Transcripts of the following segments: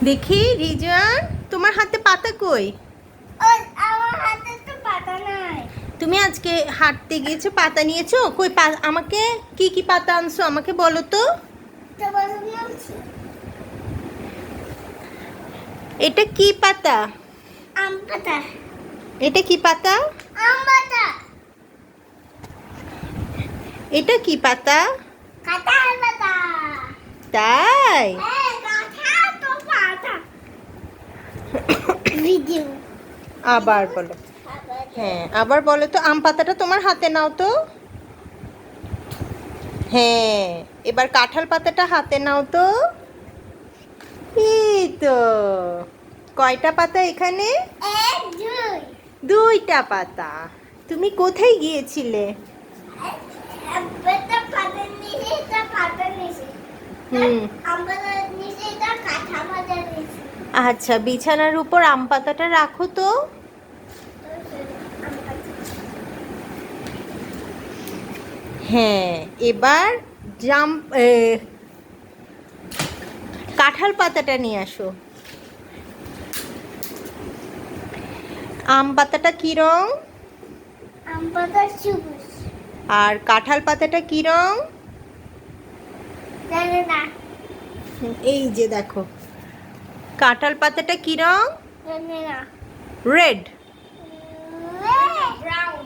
দেখি রিজন, তোমার হাতে পাতা কই? আমার হাতে তো পাতা নাই। তুমি আজকে হাঁটতে গিয়েছো, পাতা নিয়েছো? কই আমাকে কি কি পাতা আনছো আমাকে বলো তো। এটা কি পাতা? আম পাতা। এটা কি পাতা? আম পাতা। এটা কি পাতা? কাঁঠাল পাতা। তাই? হ্যাঁ, কাঁঠাল তো পাতা। ভিডিও। আবার বলো। হ্যাঁ, আবার বলো তো, আম পাতাটা তোমার হাতে নাও তো। হ্যাঁ, এবার কাঁঠাল পাতাটা হাতে নাও তো। এই তো। কয়টা পাতা এখানে? এক, দুই। দুইটা পাতা। তুমি কোথায় গিয়েছিলে? এটা পাতা নিচে, এটা পাতা নিচে। হুম। আম পাতার নিচে, এটা কাঁঠাল পাতার নিচে। আচ্ছা, বিছানার উপর আম পাতাটা রাখো তো। হ্যাঁ, এবার জাম কাঁঠাল পাতাটা নিয়ে আসো। আম পাতাটা কি রং? আম পাতা সবুজ। আর কাঁঠাল পাতাটা কি রং? জানি না। এই যে দেখো, কাঁঠাল পাতাটা কি রং? জানি না। Red, brown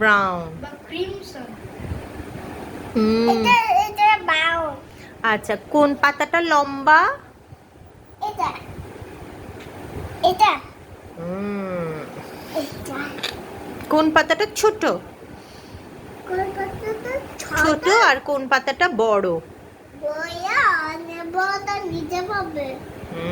brown. বা ক্রিমসন। হুম। এটা ব্রাউন। আচ্ছা, কোন পাতাটা লম্বা? এটা এটা হুম। এটা কোন পাতাটা ছোট? কোন পাতাটা ছোট আর কোন পাতাটা বড়? বয়া নেবো, নিচে পাবে। হুম।